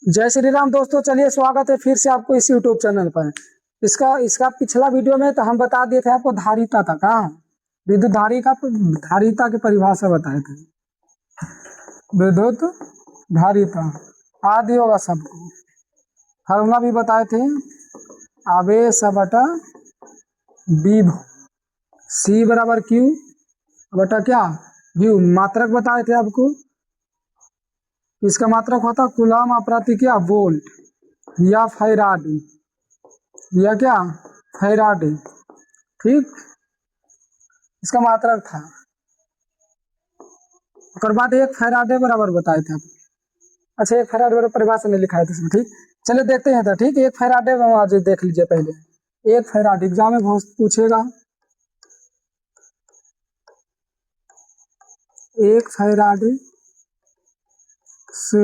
जय श्री राम दोस्तों, चलिए स्वागत है फिर से आपको इस यूट्यूब चैनल पर। इसका इसका पिछला वीडियो में तो हम बता दिए थे आपको धारिता था कहाँ विद्युत धारिता की परिभाषा बताए थे। विद्युत धारिता आदि होगा सबको, फॉर्मूला भी बताए थे। आवेश बटा विभव, सी बराबर क्यू बटा क्या व्यू। मात्रक बताए थे आपको, इसका मात्रक होता कूलम प्रति क्या वोल्ट या फैराडे, या क्या फैराडे। ठीक, इसका मात्रक था। और बाद एक फैराडे बराबर बताए थे आप। अच्छा, एक फैराडे बराबर परिभाषा में लिखा है इसमें। ठीक, चलिए देखते हैं। तो ठीक, एक फैराडे आज देख लीजिए पहले। एक फैराडे एग्जाम में बहुत पूछेगा। एक फैराडे से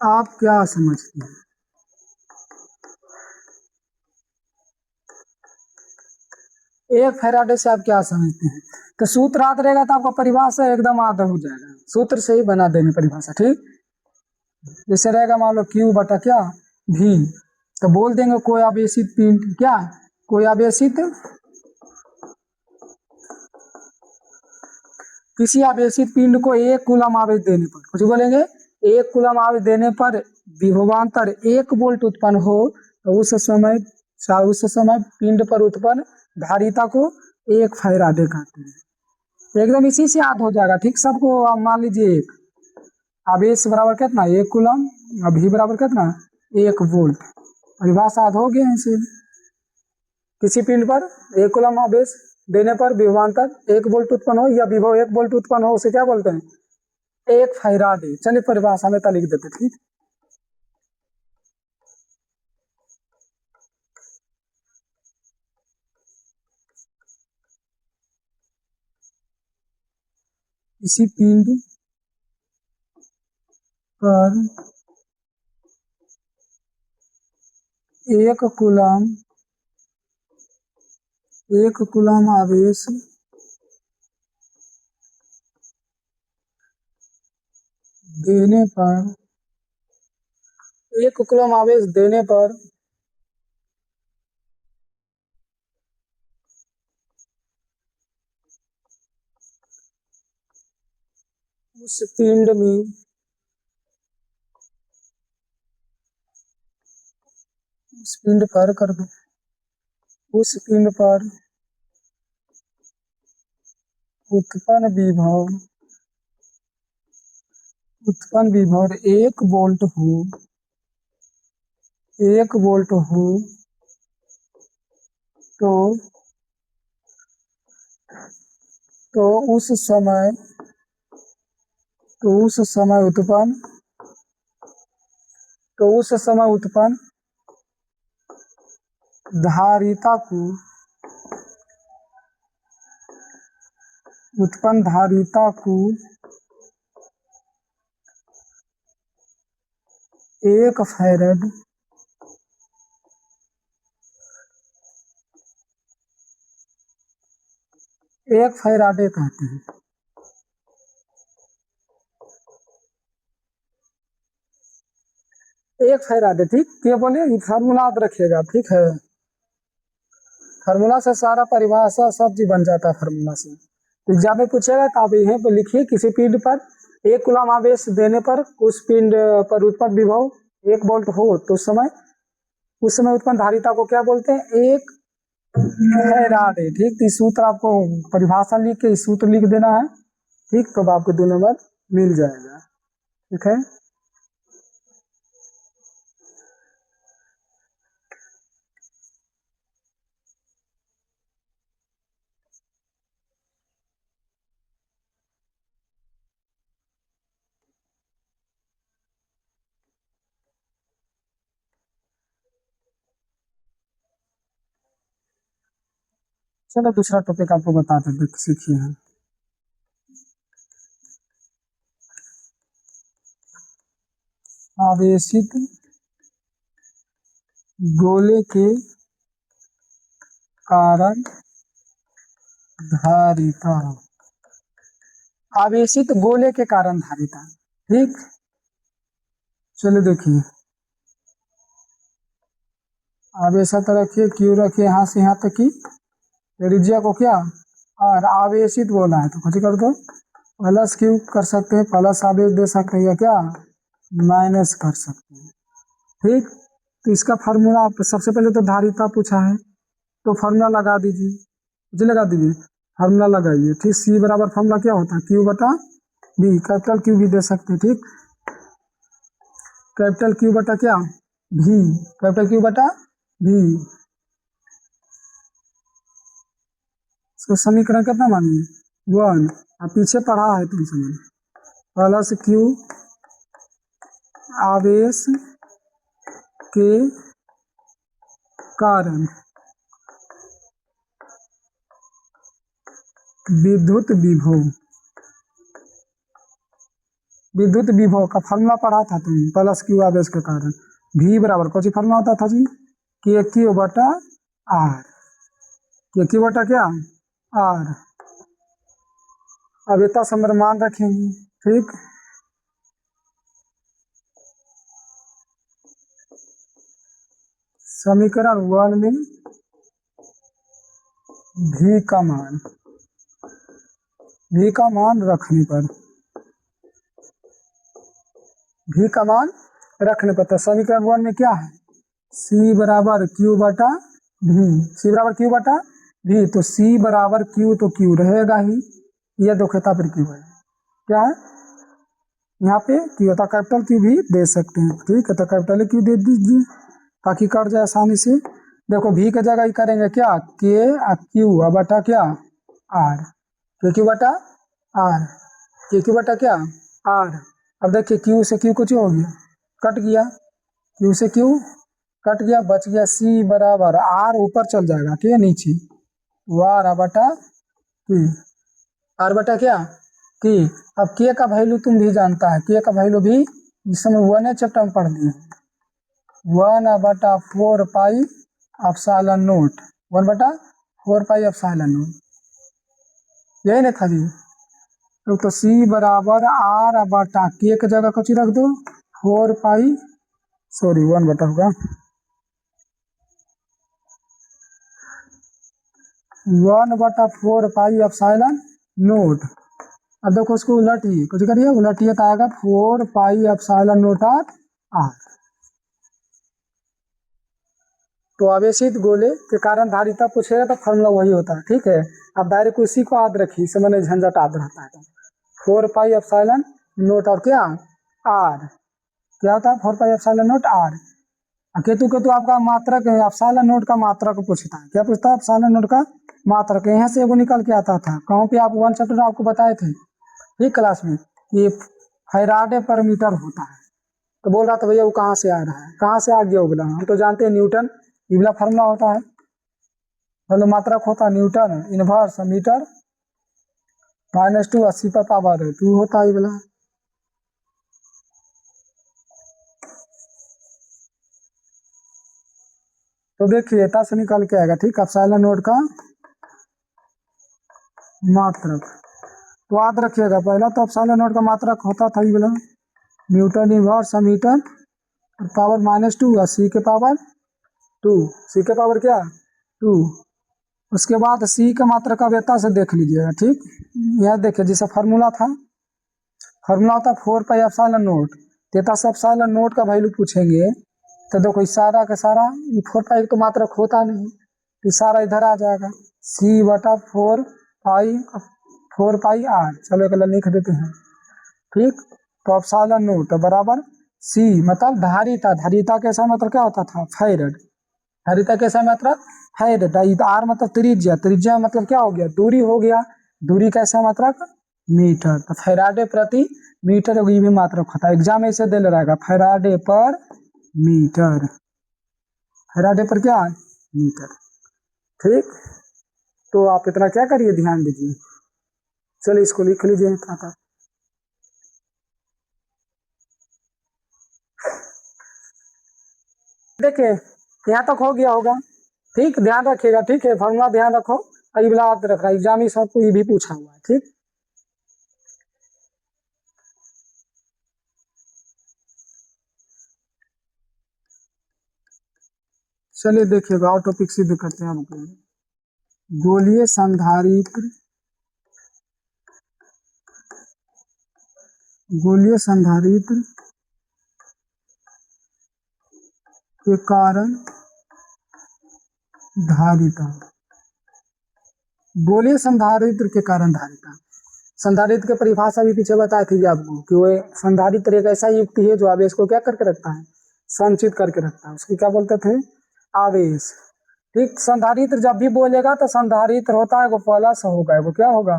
आप क्या समझते हैं? एक फैराडे से आप क्या समझते हैं? तो सूत्र याद रहेगा तो आपका परिभाषा एकदम आधा हो जाएगा। सूत्र से ही बना देंगे परिभाषा। ठीक, जैसे रहेगा मान लो क्यू बटा क्या भी, तो बोल देंगे कोई आवेशित पिंड क्या, कोई आवेशित किसी आवेशित पिंड को एक कूलम आवेश देने पर, कुछ बोलेंगे, एक कूलम आवेश देने पर विभवांतर 1 वोल्ट उत्पन्न हो तो उस समय पिंड पर उत्पन्न धारिता को एक फैराडे कहते हैं। एकदम इसी से याद हो जाएगा। ठीक, सबको आप मान लीजिए एक आवेश बराबर कितना 1 कूलम, भी बराबर कितना 1 वोल्ट। परिभाषा याद हो गया इसे। किसी पिंड पर 1 कूलम आवेश देने पर विभवांतर 1 वोल्ट उत्पन्न हो या विभव 1 वोल्ट उत्पन्न हो, उसे क्या बोलते हैं? एक फैराडे। चलिए परिभाषा में लिख देते। ठीक, इसी पिंड पर 1 कूलम आवेश देने पर 1 कूलम आवेश देने पर उस पिंड में उस पिंड पर कर दो उस पिंड पर उत्पन्न विभव 1 वोल्ट हो, 1 वोल्ट हो तो उस समय उत्पन्न धारिता को 1 फैराड फैराडे कहते हैं। एक फैराडे। ठीक, क्या बोले, फार्मूला याद रखिएगा। ठीक है, फार्मूला से सारा परिभाषा सब चीज बन जाता है फार्मूला से। एग्जाम में पूछेगा तो आप यहीं पर लिखिए, किसी पिंड पर 1 कूलम आवेश देने पर उस पिंड पर उत्पन्न विभव 1 वोल्ट हो तो उस समय उत्पन्न धारिता को क्या बोलते हैं? एक फैराडे। ठीक, तो इस सूत्र आपको परिभाषा लिख के इस सूत्र लिख देना है। ठीक, तो आपको 2 नंबर मिल जाएगा। ठीक है, चलो दूसरा टॉपिक आपको बताते हैं, सीखिए। आवेशित गोले के कारण धारिता। आवेशित गोले के कारण धारिता। ठीक, चलिए देखिए, आवेशित रखिए, क्यू रखिए यहाँ से यहाँ तक की त्रिज्या को क्या और आवेशित बोला है तो कुछ कर दो, प्लस क्यू कर सकते हैं, प्लस आवेश दे सकते हैं या क्या माइनस कर सकते हैं। ठीक, तो इसका फार्मूला सबसे पहले तो धारिता पूछा है तो फार्मूला लगा दीजिए, मुझे लगा दीजिए, फार्मूला लगाइए। ठीक, सी बराबर फार्मूला क्या होता है क्यू बटा बी, कैपिटल क्यू भी दे सकते हैं। ठीक, कैपिटल क्यू बटा क्या भी, कैपिटल क्यू बटा भी। इसको समीकरण कितना मानिए 1, अब पीछे पढ़ा है तुम समझ, प्लस क्यू आवेश के कारण विद्युत विभव, विद्युत विभव का फार्मूला पढ़ा था तुम, प्लस क्यू आवेश के कारण भी बराबर कौन सी फार्मूला होता था जी, के क्यू बटा आर, के क्यू बटा क्या आर। अब इतना समर मान रखेंगे। ठीक, समीकरण 1 में भी का मान, भी का मान रखने पर, भी का मान रखने पर तो समीकरण 1 में क्या है सी बराबर क्यू बटा भी, सी बराबर क्यू बटा भी, तो सी बराबर क्यू तो क्यू रहेगा ही, यह दो खेता पर क्यू है, क्या है यहाँ पे क्यू होता, कैपिटल क्यू भी दे सकते हैं। ठीक है, तो कैपिटल क्यू दे दीजिए ताकि कट जाए आसानी से। देखो भी की जगह ही करेंगे क्या के क्यू बटा क्या आर, के क्यू बटा आर, के क्यू बटा क्या आर। अब देखिए क्यू से क्यू कुछ हो गया, कट गया, क्यू से क्यू कट गया, बच गया सी बराबर आर, ऊपर चल जाएगा के नीचे वार बटा की, आर बटा क्या की। अब के का वैल्यू तुम भी जानता है, के का वैल्यू भी इस समय 1 चैप्टर में पढ़ लिए, 1/4 पाई एप्सिलॉन नोट, 1/4 पाई एप्सिलॉन नोट, यही ना था जी। तो सी बराबर आर बटा के की जगह कुछ रख दो 4 पाई, सॉरी 1 बटा होगा 1/4 पाई एप्सिलॉन नोट। अब देखो उसको उलटिए, कुछ करिए उलटिए तो आएगा 4 पाई एप्सिलॉन नोट आर। तो आवेशित गोले के कारण धारिता पूछेगा तो फॉर्मूला वही होता है। ठीक है, अब डायरेक्ट उसी को याद रखिए, इस समय झंझट याद रहता है। 4 पाई एप्सिलॉन नोट और क्या आर, क्या होता है 4 पाई एप्सिलॉन नोट आर। केतु केतु आपका मात्रक है, एप्सिलॉन नोट का मात्रक पूछता है, क्या पूछता है एप्सिलॉन नोट का मात्रक। यहाँ से एगो निकल के आता था, कहाँ पे आप 1 चैप्टर आपको बताए थे ठीक क्लास में, ये फैराडे पर मीटर होता है। तो बोल रहा था भैया वो कहाँ से आ रहा है, कहाँ से आ गया वो बोला, हम तो जानते हैं न्यूटन, ये वाला फार्मूला होता है, मतलब मात्रक होता है न्यूटन इनवर्स मीटर -2 80 पर पावर 2 होता है ये वाला। तो देखिए एता से निकल के आएगा। ठीक, एप्सिलॉन नोट का मात्रक तो याद रखिएगा, पहला तो एप्सिलॉन नोट का मात्रक होता था ये वाला न्यूटन इनवर्स मीटर पावर -2 सी के पावर 2, सी के पावर क्या 2। उसके बाद सी का मात्रक का वेता से देख लीजिएगा। ठीक, यह देखिए जैसा फार्मूला था, फार्मूला होता 4 पाई एप्सिलॉन नोट, तेता से एप्सिलॉन नोट का वैल्यू पूछेंगे तो देखो इशारा का सारा, ये 4 पाई तो मात्रक होता नहीं, इशारा इधर आ जाएगा सी बटा 4 पाई आर। चलो एक लिख देते हैं। ठीक, तो एप्सिलॉन नोट बराबर सी मतलब धारिता, धारिता कैसा मतलब क्या होता था फैरड, धारिता कैसा मतलब फैरड, आर मतलब त्रिज्या, त्रिज्या मतलब क्या हो गया दूरी हो गया, दूरी कैसा मात्रक मीटर, तो फैराडे प्रति मीटर ये भी मात्रक होता है। एग्जाम ऐसे दे ले रहेगा फैराडे पर मीटर, फैराडे पर क्या मीटर। ठीक, तो आप इतना क्या करिए ध्यान दीजिए, चलिए इसको लिख लीजिए था। देखिए यहाँ तक हो गया होगा। ठीक, ध्यान रखिएगा। ठीक है, फॉर्मूला ध्यान रखो, याद रखना एग्जाम ही सबको ये भी पूछा हुआ है। ठीक, चलिए देखिएगा, और टॉपिक सिद्ध करते हैं आपको। गोलीय संधारित्र, गोलीय संधारित्र के कारण धारिता, गोलीय संधारित्र के कारण धारिता। संधारित्र की परिभाषा भी पीछे बताई थी आपको कि वो संधारित्र एक ऐसा युक्ति है जो आवेश को क्या करके रखता है, संचित करके रखता है। उसको क्या बोलते थे, आवेश। ठीक, संधारित्र जब भी बोलेगा तो संधारित्र होता है वो प्लस होगा, वो क्या होगा,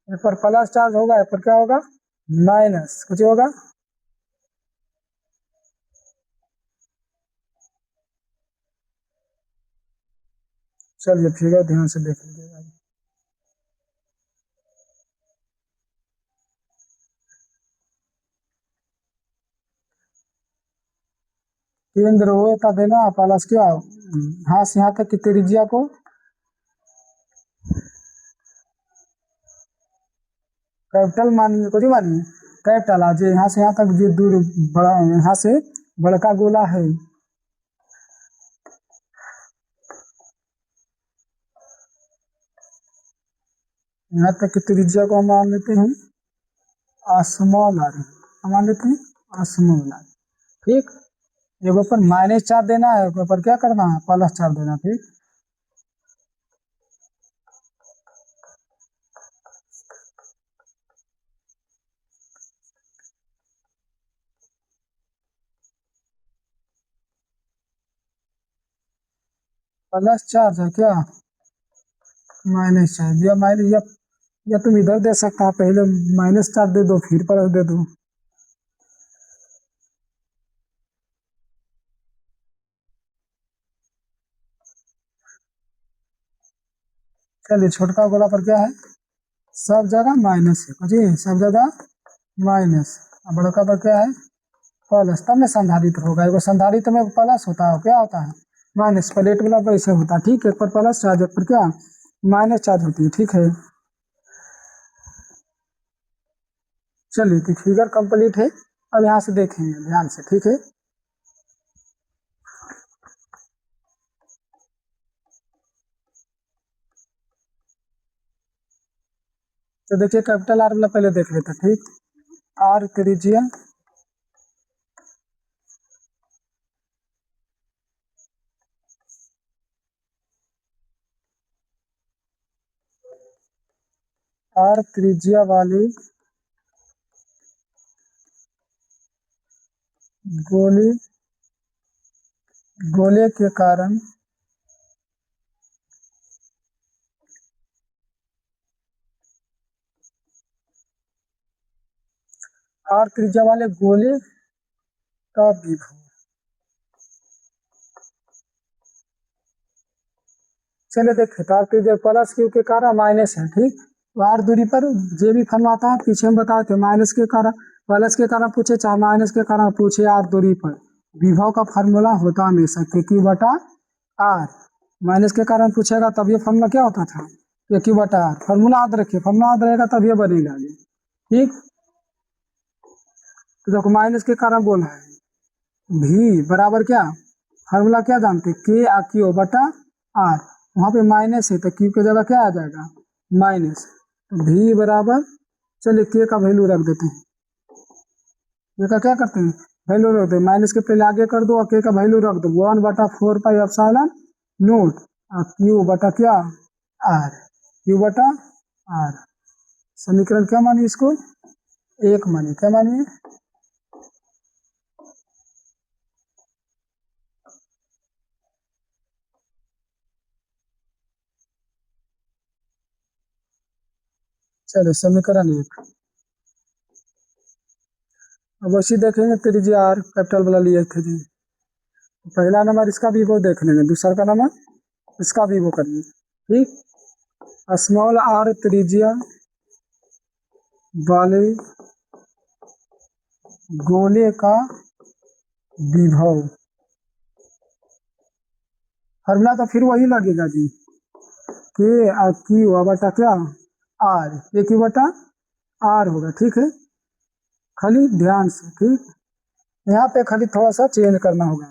एक पर प्लस चार्ज होगा, एक पर क्या होगा, माइनस कुछ होगा। चलिए फिगर ध्यान से देख लीजिएगा। केंद्र हो था देना प्लस क्या, हाँ से यहाँ तक की त्रिज्या को कैपिटल मानिए, कुछ मानिए कैपिटल आज यहाँ से यहाँ तक जो दूर बड़ा, यहाँ से बड़का गोला है, यहाँ तक की त्रिज्या को हम मान लेते हैं स्मॉल आर, हम मान लेते हैं स्मॉल आर। ठीक, एक ऊपर माइनस चार देना है, एक ऊपर क्या करना है, प्लस चार देना। ठीक, प्लस चार्ज है क्या, माइनस चार्ज, या माइनस या तुम इधर दे सकता है, पहले माइनस चार्ज दे दो फिर प्लस दे दो। चलिए छोटका गोला पर क्या है, सब जगह माइनस है जी, सब जगह माइनस, और बड़का पर क्या है, प्लस, तब में संधारित्र होगा। एगो संधारित्र में प्लस होता है, क्या होता है, माइनस। प्लेट वाला पर ऐसे होता है। ठीक है, एक पर प्लस चार्ज, एक पर क्या, माइनस चार्ज होती है। ठीक है, चलिए तो फिगर कंप्लीट है। अब यहाँ से देखेंगे ध्यान से। ठीक है, तो देखिए कैपिटल आर वाला पहले देख लेते हैं। ठीक, आर त्रिज्या, आर त्रिज्या वाले गोले, गोले के कारण आर त्रिज्या वाले गोले का विभव, चलिए देखिए, तो आर त्रिज्या प्लस क्यू के कारण माइनस है। ठीक, तो आर दूरी पर जे भी फल आता है, पीछे हम बताए थे माइनस के कारण, प्लस के कारण पूछे चाहे माइनस के कारण पूछे, आर दूरी पर विभव का फार्मूला होता हमेशा के क्यू बटा आर। माइनस के कारण पूछेगा तब ये फार्मूला क्या होता था, के क्यू बटा आर। फार्मूला याद रखिए, फार्मूला याद रहेगा तब ये बनेगा आगे। ठीक, तो देखो माइनस के कारण बोला है, भी बराबर क्या, फार्मूला क्या जानते, के आ क्यू बटा आर, वहां पे माइनस है तो क्यू की जगह क्या आ जाएगा, माइनस। तो भी बराबर, चलिए के का वैल्यू रख देते हैं, के का क्या करते हैं, वैल्यू रख दो, माइनस के पहले आगे कर दो और के का वैल्यू रख दो, 1/4 पाई एप्सिलॉन नोट, और क्यू बटा क्या, आर, क्यू बटा आर। समीकरण क्या मानिए इसको, एक मानिए, क्या मानिए, चलिए समीकरण एक। अब वैसे देखेंगे त्रिज्या आर कैपिटल वाला लिए थे जी, पहला नंबर इसका भी वो देख लेंगे, दूसरा का नंबर इसका भी वो करिए। ठीक, स्मॉल आर त्रिज्या वाले गोले का विभव, फॉर्मूला तो फिर वही लगेगा जी, के और क्यू बटा क्या, आर, के क्यू बटा आर होगा। ठीक है, खाली ध्यान से। ठीक, यहाँ पे खाली थोड़ा सा चेंज करना होगा।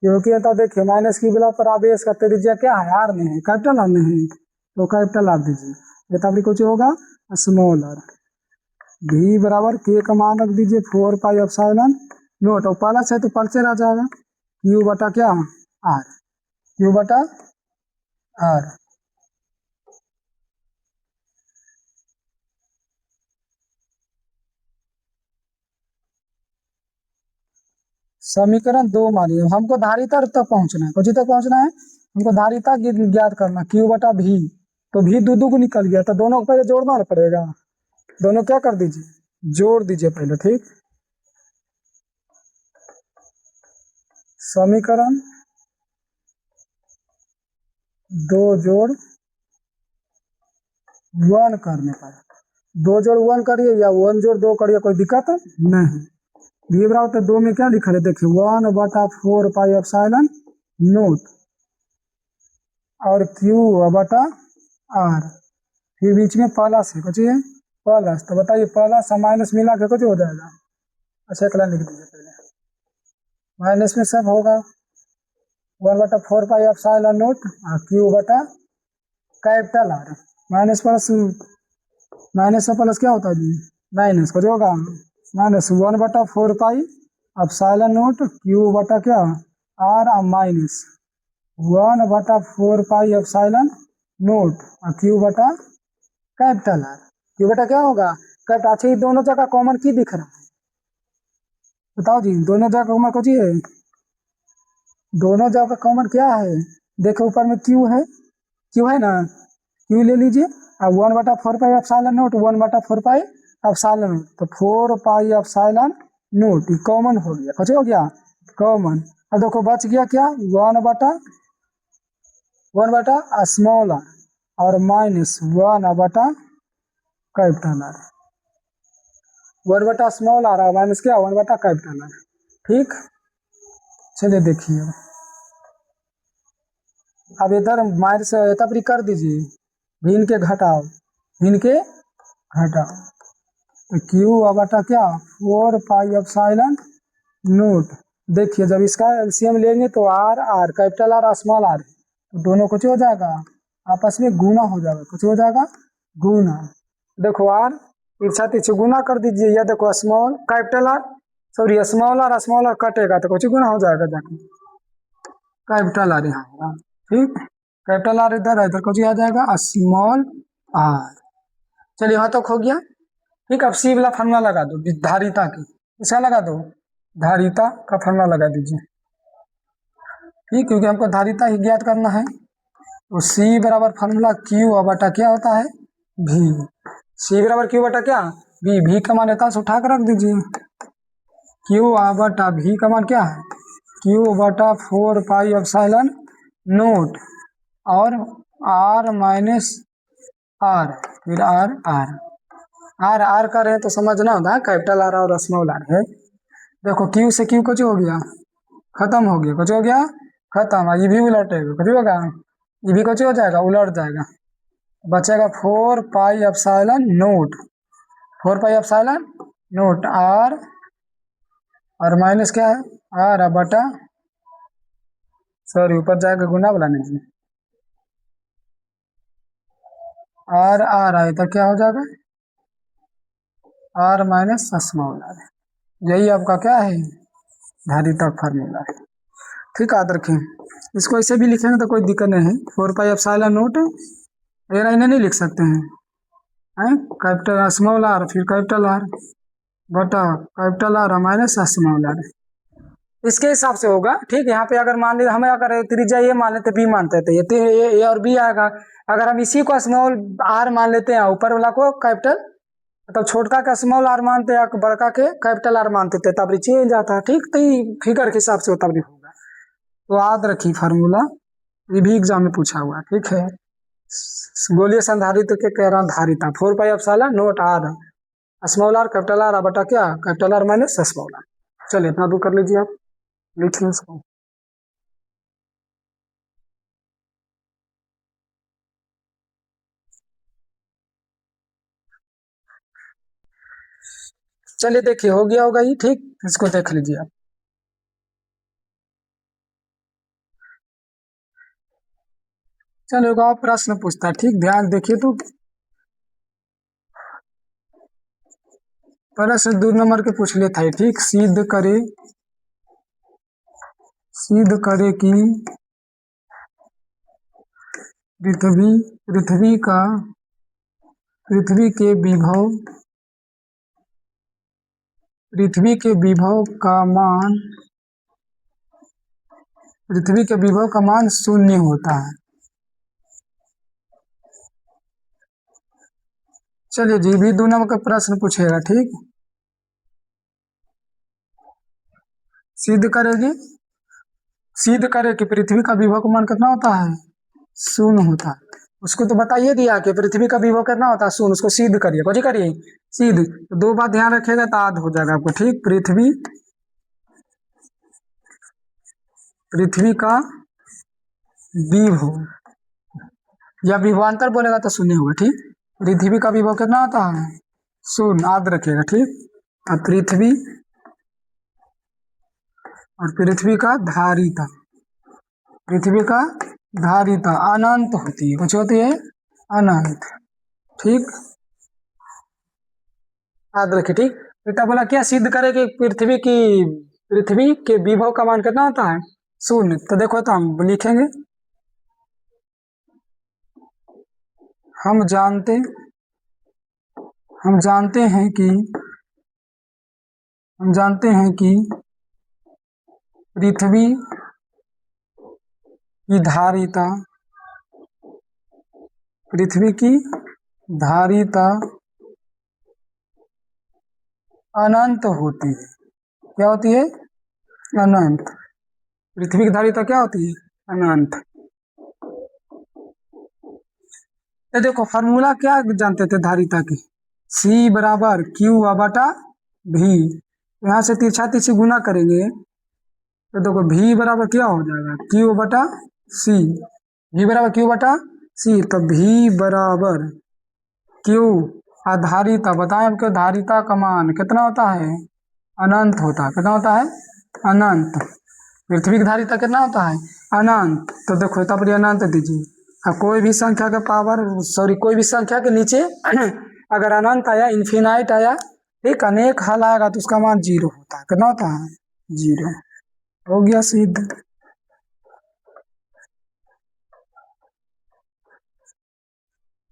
क्योंकि तो देखिए माइनस क्यू बिला पर आवेश का त्रिज्या क्या है, आर में है, कैपिटल आर में है, तो कैपिटल आर दीजिए। ये तो आपकी कुछ होगा स्मॉल आर। भी बराबर के का मान रख दीजिए 4 पाई नोट, और प्लस है तो पल्सर आ जाएगा, क्यू बटा क्या आर, क्यू बटा आर। समीकरण 2 मानिए, हमको धारिता तक पहुंचना है, कुछ तक पहुंचना है, हमको धारिता ज्ञात करना, क्यू बटा भी। तो भी दो को निकल गया, तो दोनों को पहले जोड़ना ना पड़ेगा, दोनों क्या कर दीजिए, जोड़ दीजिए पहले, ठीक। समीकरण 2 जोड़ 1 करने पर, 2 जोड़ 1 करिए या 1 जोड़ 2 करिए, कोई दिक्कत नहीं। भी बराबर तो 2 में क्या लिखा है, देखिए 1/4 पाई नोट और क्यू बटा आर, फिर बीच में प्लस है, कुछ है प्लस, तो बताइए प्लस और माइनस मिला के कुछ हो जाएगा। अच्छा एक लाइन लिख दीजिए पहले, माइनस में सब होगा 1/4 पाई नोट और क्यू बटा capital R. Minus plus, minus से प्लस क्या होता है जी, माइनस, कुछ होगा माइनस 1/4 पाई क्यू बटा क्या आर और माइनस 1/4 पाई नोट और क्यू बटा कैपिटल आर। क्यू बटा क्या होगा कैपिटल। अच्छा ये दोनों जगह कॉमन की दिख रहा है, बताओ जी, दोनों जगह कॉमन कुछ है, दोनों जगह कॉमन क्या है, देखो ऊपर में क्यू है, क्यू है ना, क्यू ले लीजिए, अब 1/4 पाई नोट 1/4 पाई नोट, तो 4 पाई कॉमन हो गया, कुछ हो गया कॉमन। अब देखो बच गया क्या, वन बटा स्मॉल आर और माइनस 1/कैपिटल आर, 1/स्मॉल आर और माइनस क्या 1/कैपिटल आर, ठीक। चलिए देखिए अब इधर माइनस तब कर दीजिए, भिन्न के घटाओ, भिन्न के घटाओ, तो क्यू बटा क्या 4 पाई नोट। देखिए जब इसका एलसीएम लेंगे तो r r capital R small r, तो दोनों कुछ हो जाएगा आपस में गुना हो जाएगा, कुछ हो जाएगा गुना। देखो आर साथ गुना कर दीजिए, या देखो small capital R, sorry small r कटेगा तो कुछ गुना हो जाएगा जाके, कैपिटल आर यहाँ होगा, ठीक। कैपिटल आर इधर है, इधर कुछ आ जाएगा स्मॉल आर। चलिए यहाँ तक हो गया, ठीक। अब सी वाला फॉर्मूला लगा दो धारिता की, इसका लगा दो, धारिता का फॉर्मूला लगा दीजिए, ठीक, क्योंकि हमको धारिता ही ज्ञात करना है। तो सी बराबर फॉर्मूला क्यू बटा क्या होता है भी, सी बराबर क्यू बटा क्या भी का मान रहता है उठा कर रख दीजिए, क्यू बटा भी का मान क्या है, क्यू बटा 4 पाई नोट और आर माइनस आर, फिर आर आर आर आर कर रहे हैं तो समझना होता है कैपिटल आर और स्मॉल आर है। देखो क्यू से क्यू कुछ हो गया खत्म हो गया, कुछ हो गया खत्म, ये भी उलटेगा, कुछ होगा ये भी कुछ हो जाएगा उलट जाएगा, बचेगा 4 पाई नोट, 4 पाई आर और माइनस क्या है आर बटा, सॉरी ऊपर जाएगा गुना वाला नहीं, आर आर आए तो क्या हो जाएगा आर माइनस स्मॉल आर। यही आपका क्या है धारिता फार्मूला है, ठीक। याद रखें, इसको ऐसे भी लिखेंगे तो कोई दिक्कत नहीं है, 4 पाई नोट ये इन्हें नहीं लिख सकते हैं, कैपिटल स्मॉल आर फिर कैपिटल आर बटा capital R minus small r, इसके हिसाब से होगा, ठीक। यहाँ पे अगर मान लीजिए हमें अगर त्रिज्या ये मान लेते बी मानते थे, ये ए और बी आएगा, अगर हम इसी को स्मॉल आर मान लेते हैं ऊपर वाला को कैपिटल, मतलब छोटका का स्मॉल आर मानते हैं बड़का के कैपिटल आर मानते थे, तब चेंज आता है, ठीक। तो ये फिगर के हिसाब से तब होगा, तो याद रखिए फार्मूला, ये भी एग्जाम में पूछा हुआ, ठीक है। गोलीय संधारित्र के कह रहा धारिता 4 pi naught R small R capital R बटा क्या capital R minus small R. चलिए इतना दूर कर लीजिए आप, लिखिए इसको। चलिए देखिए हो गया होगा ये, ठीक, इसको देख लीजिए आप। चलो एक और प्रश्न पूछता है, ठीक, ध्यान देखिए तो। प्रश्न 2 नंबर के पूछ लेता है, ठीक। सिद्ध करे कि पृथ्वी पृथ्वी का पृथ्वी के विभव पृथ्वी के विभव का मान पृथ्वी के विभव का मान 0 होता है। चलिए जी, भी 2 नंबर का प्रश्न पूछेगा, ठीक। सिद्ध करे कि पृथ्वी का विभव का मान कितना होता है, 0 होता है। उसको तो बताइए दिया कि पृथ्वी का विभव कितना होता है, 0। उसको सिद्ध करिए, कुछ करिए सिद्ध। तो 2 बात ध्यान रखिएगा तो याद हो जाएगा आपको, ठीक। पृथ्वी का विभव, या विभवांतर बोलेगा तो 0 होगा, ठीक। पृथ्वी का विभव कितना होता है, 0, याद रखिएगा, ठीक। और पृथ्वी का धारिता अनंत होती है, कुछ होती है अनंत, ठीक, याद रखिए, ठीक। बेटा बोला क्या, सिद्ध करे कि पृथ्वी के विभव का मान कितना होता है, 0। तो देखो, तो हम लिखेंगे, हम जानते हैं कि पृथ्वी की धारिता अनंत होती है। क्या होती है, अनंत। पृथ्वी की धारिता क्या होती है, अनंत। तो देखो फार्मूला क्या जानते थे धारिता की, C बराबर Q बटा V। यहाँ से तिरछा तिरछी गुना करेंगे तो देखो V बराबर क्या हो जाएगा, Q बटा C। V बराबर Q बटा C, तो V बराबर Q। धारिता बताएं, आपके धारिता का मान कितना होता है, अनंत होता है। कितना होता है, अनंत। पृथ्वी की धारिता कितना होता है, अनंत। तो देखो तब अनंत दीजिए, कोई भी संख्या कोई भी संख्या के नीचे अगर अनंत आया, इन्फिनाइट आया, ठीक, अनेक हल आएगा तो उसका मान 0 होता है। कितना होता है, 0। हो गया सिद्ध।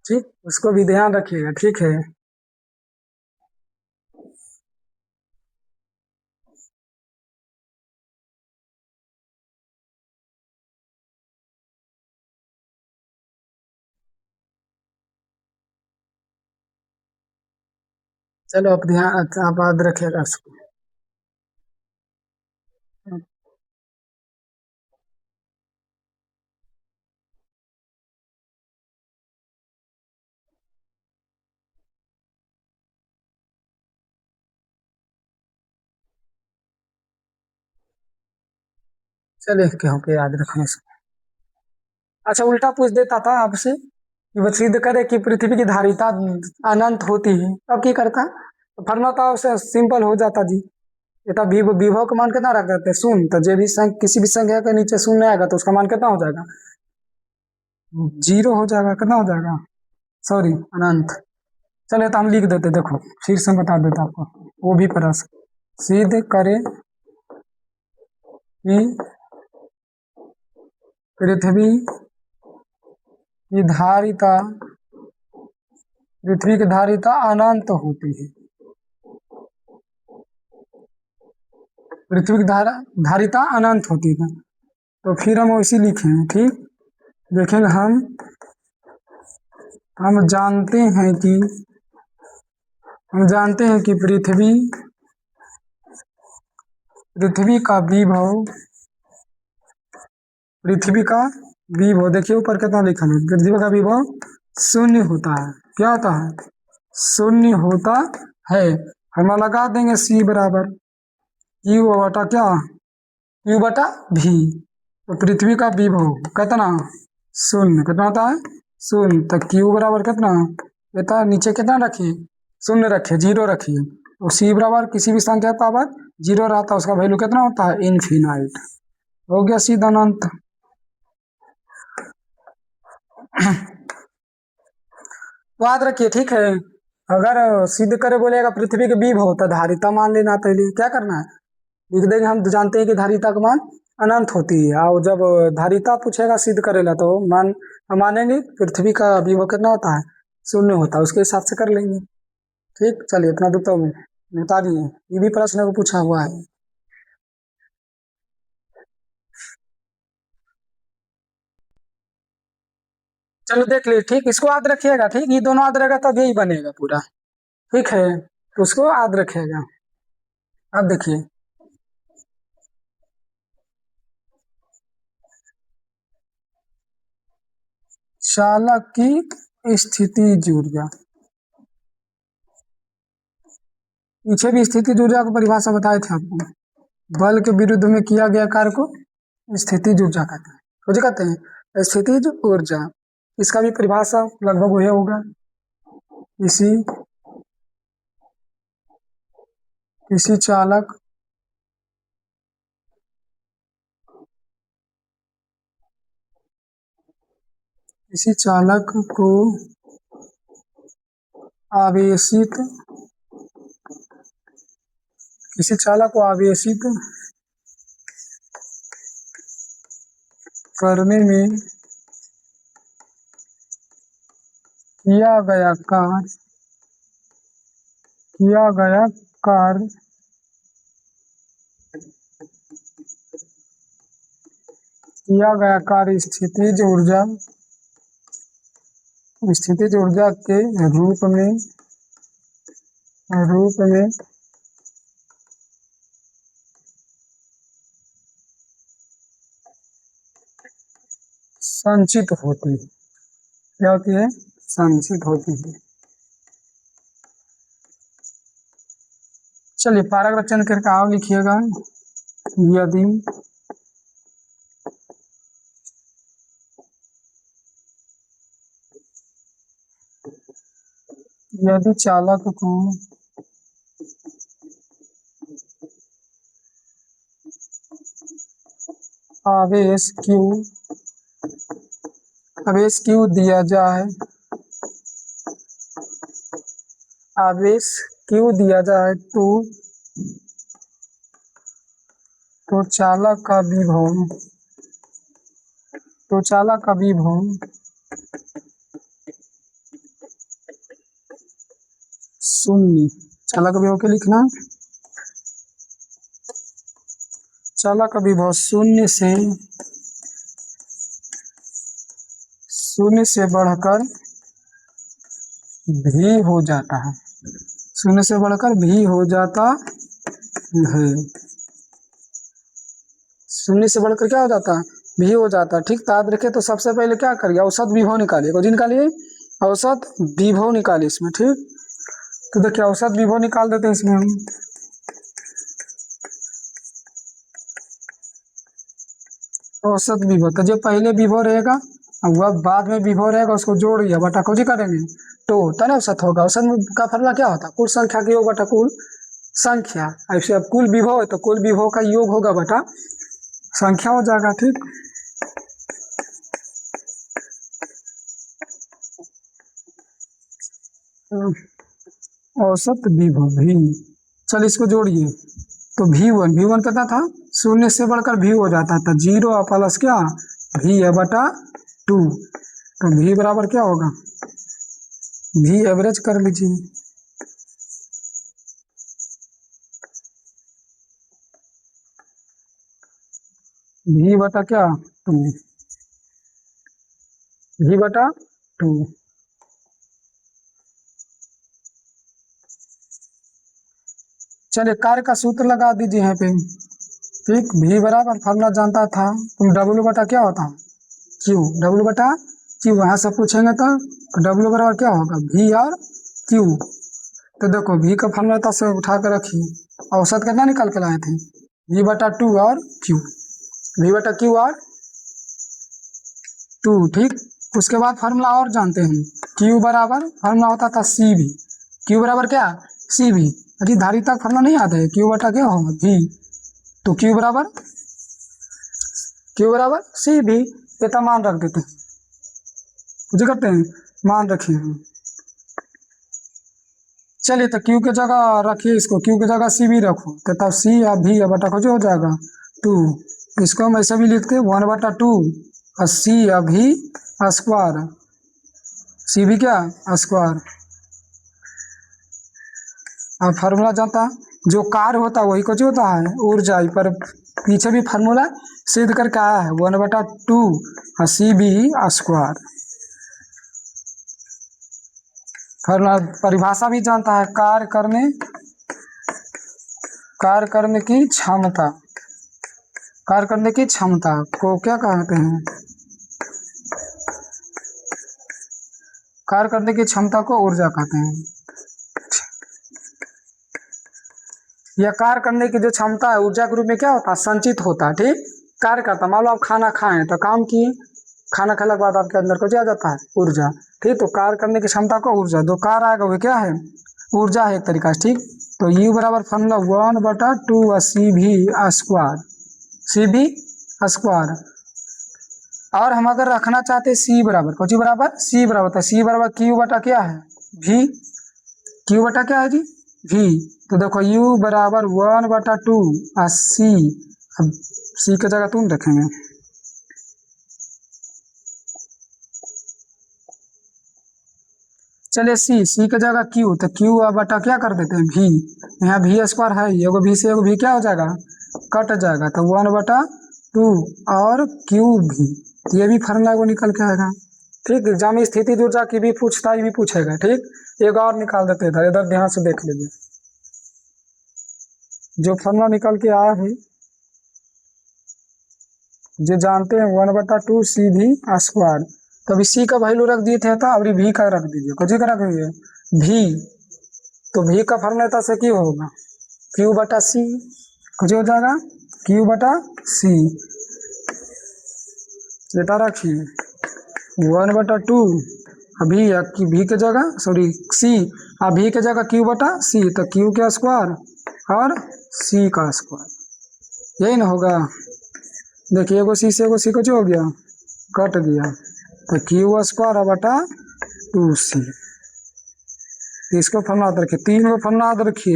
ठीक, उसको भी ध्यान रखिएगा, ठीक है। चलो आप याद रखिएगा उसको। चलिए क्या हो, याद रखने से। अच्छा, उल्टा पूछ देता था आपसे कि वो सिद्ध करे कि पृथ्वी की धारिता अनंत होती है, अब क्या करता, तो फॉर्मूला तो उससे सिंपल हो जाता जी। ये तो विभव का मान कितना रख देते हैं, 0। तो जो भी किसी भी संख्या के नीचे 0 आएगा तो उसका मान कितना हो जाएगा, 0 हो जाएगा। कितना हो जाएगा, सॉरी, अनंत। चलिए तो हम लिख देते, देखो फिर से बता देता आपको वो भी प्रश्न। सिद्ध करे कि पृथ्वी की धारिता अनंत होती है। पृथ्वी की धारिता अनंत होती है, तो फिर हम वैसे लिखेंगे, ठीक। देखेंगे, हम जानते हैं कि पृथ्वी का विभव देखिए ऊपर कितना लिखा है, पृथ्वी का विभव 0 होता है। क्या होता है, 0 होता है। हम लगा देंगे C बराबर Q बटा क्या, Q बटा V। तो पृथ्वी का विभव कितना, 0। कितना होता है, 0। तो Q बराबर कितना, बेटा नीचे कितना रखिए, 0 रखिए, 0 रखिए। तो C बराबर किसी भी संख्या का पावर 0 रहता है, उसका वैल्यू कितना होता है, इनफिनाइट। हो गया सीधा अनंत। तो याद रखिए, ठीक है। अगर सिद्ध करे बोलेगा पृथ्वी के विभव तो धारिता मान लेना, पहले क्या करना है, लिख देंगे। हम जानते हैं कि धारिता का मान अनंत होती है, और जब धारिता पूछेगा सिद्ध करेला तो हम मानेंगे पृथ्वी का विभव कितना होता है, शून्य होता है, उसके हिसाब से कर लेंगे। ठीक, चलिए इतना दूर तो बता दिए, ये भी प्रश्न को पूछा हुआ है। चलो देख लीजिए, ठीक, इसको याद रखिएगा, ठीक, ये दोनों याद रहेगा तब यही बनेगा पूरा। ठीक है, तो उसको याद रखिएगा। अब देखिए, चालक की स्थितिज ऊर्जा, पीछे भी स्थितिज ऊर्जा को परिभाषा बताए थे आपको। बल के विरुद्ध में किया गया कार्य को स्थितिज ऊर्जा कहते हैं। मुझे कहते हैं स्थितिज ऊर्जा, इसका भी परिभाषा लगभग वही होगा। किसी किसी चालक किसी चालक को आवेशित किसी चालक को आवेशित करने में किया गया कार्य स्थितिज ऊर्जा के रूप में संचित होती है। क्या होती है? संचित होती है। चलिए पैराग्राफ चेंज करके आओ लिखिएगा। यदि यदि चालक को आवेश क्यू दिया जाए तो चालक का विभव शून्य। चालक का विभव क्या लिखना? चालक का विभव शून्य से बढ़कर भी हो जाता है। शून्य से बढ़कर भी हो जाता है। शून्य से बढ़कर क्या हो जाता है? भी हो जाता है। ठीक, याद रखे। तो सबसे पहले क्या करिए, औसत विभव निकालिए। कौन निकालिए? औसत विभव निकालिए इसमें। ठीक, तो देखिए औसत विभव निकाल देते हैं इसमें हम। औसत विभव तो जो पहले विभव रहेगा और वह बाद में विभव रहेगा उसको जोड़िए, बटा कुछ करेंगे तो तब औसत होगा। औसत का फॉर्मूला क्या होता है? कुल संख्या का योग बटा कुल संख्या। ऐसे अब कुल विभव है तो कुल विभव का योग होगा बटा संख्या हो जाएगा। ठीक, औसत विभव भी, चल इसको जोड़िए। तो V1 कितना था? शून्य से बढ़कर भी हो जाता था। 0 प्लस क्या? V है बटा 2। तो V बराबर क्या होगा? V एवरेज कर लीजिए। V बटा क्या? 2। V बटा 2। चलिए कार्य का सूत्र लगा दीजिए यहाँ पे। ठीक, V बराबर फॉर्मूला जानता था तुम, W बटा क्या होता है? Q। W बटा Q वहां से पूछेंगे तो W बराबर क्या होगा? V और Q। तो देखो V का फॉर्मूला से उठा कर रखिए। औसत कितना निकाल के लाए थे? V बटा 2 और Q। V बटा Q और 2। ठीक, उसके बाद फार्मूला और जानते हैं। Q बराबर फार्मूला होता था CV। Q बराबर क्या? CV। अभी धारिता फार्मूला नहीं आता है। Q बटा क्या होगा? V। तो Q बराबर CV। ये तो मान रख देते हैं। कुछ करते हैं, मान रखिए। चलिए तो क्यू की जगह रखिए इसको, क्यू की जगह सी भी रखो, तो तब सी या भी या बटा कुछ हो जाएगा 2। इसको हम ऐसे भी लिखते हैं 1/2 और सी या भी स्क्वायर, सी भी क्या स्क्वायर। और फार्मूला जानता जो कार्य होता है वही कुछ होता है ऊर्जा, पर पीछे भी फार्मूला सिद्ध करके आया है 1/2 और सी बी स्क्वायर। फार्मूला परिभाषा भी जानता है, कार्य करने की क्षमता, कार्य करने की क्षमता को क्या कहते हैं, कार्य करने की क्षमता को ऊर्जा कहते हैं। यह कार्य करने की जो क्षमता है ऊर्जा के रूप में क्या होता है, संचित होता है। ठीक, कार्य करता, मान लो आप खाना खाएं तो काम किए, खाना खाने के बाद आपके अंदर को क्या जाता है ऊर्जा। ठीक, तो कार्य करने की क्षमता को ऊर्जा, दो कार्य आएगा वो क्या है ऊर्जा है एक तरीका से। ठीक, तो U बराबर फॉर्मूला 1/2 सी भी स्क्वायर, सी भी स्क्वायर। और हम अगर रखना चाहते सी बराबर कुछ बराबर सी बराबर, तो सी बराबर क्यू बटा क्या है भी, क्यू बटा क्या है जी भी। तो देखो U बराबर 1/2 और सी, अब सी की जगह तुम रखेंगे, चलिए सी की जगह क्यू, तो क्यू बटा क्या कर देते हैं भी, यहाँ भी स्क्वायर है, एगो भी से एगो भी क्या हो जाएगा कट जाएगा, तो 1/2 और क्यू भी, तो ये भी फार्मूला वो निकल के आएगा। ठीक, एग्जाम में स्थिति ऊर्जा की भी पूछता है, ये भी पूछेगा। ठीक, एक और निकाल देते हैं, इधर ध्यान से देख लीजिए, जो फार्मूला निकल के आया है जो जानते हैं 1/2 सी भी स्क्वायर, तो अभी सी का वैल्यू रख दिए थे, तो अभी भी का रख दीजिए, कुछ का रख दीजिए भी, तो भी का फार्मूला से क्यों होगा क्यू बटा सी, कुछ हो जाएगा क्यू बटा सी। बेटा रखिए 1/2 अभी भी के जगह सॉरी सी, अभी के जगह क्यू बटा सी, तो क्यू का स्क्वायर और सी का स्क्वायर, यही ना होगा। देखिए एगो सी से एगो सी कुछ हो गया कट गया, तो क्यू स्क्वायर बटा 2c। इसको फॉर्मूला याद रखिए, तीन को फॉर्मूला याद रखिए,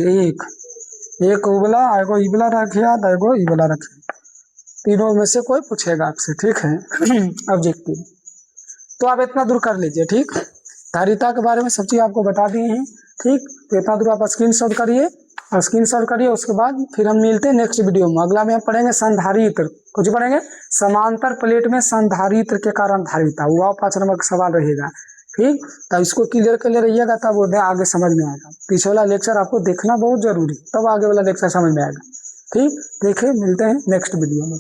एक उबला एगो इबला रखिए याद, एगो इबला रखिए, तीनों में से कोई पूछेगा आपसे। ठीक है ऑब्जेक्टिव, तो आप इतना दूर कर लीजिए। ठीक, धारिता के बारे में सब चीज आपको बता दिए हैं। ठीक, तो इतना दूर आप स्क्रीनशॉट करिए, और स्क्रीनशॉट करिए, उसके बाद फिर हम मिलते हैं नेक्स्ट वीडियो में। अगला में हम पढ़ेंगे संधारित्र, कुछ पढ़ेंगे समांतर प्लेट में संधारित्र के कारण धारिता, वो 5 नंबर का सवाल रहेगा। ठीक, तो इसको क्लियर कर ले रहिएगा, तब वो आगे समझ में आएगा। पीछे वाला लेक्चर आपको देखना बहुत जरूरी, तब आगे वाला लेक्चर समझ में आएगा। ठीक, देखिए मिलते हैं नेक्स्ट वीडियो में।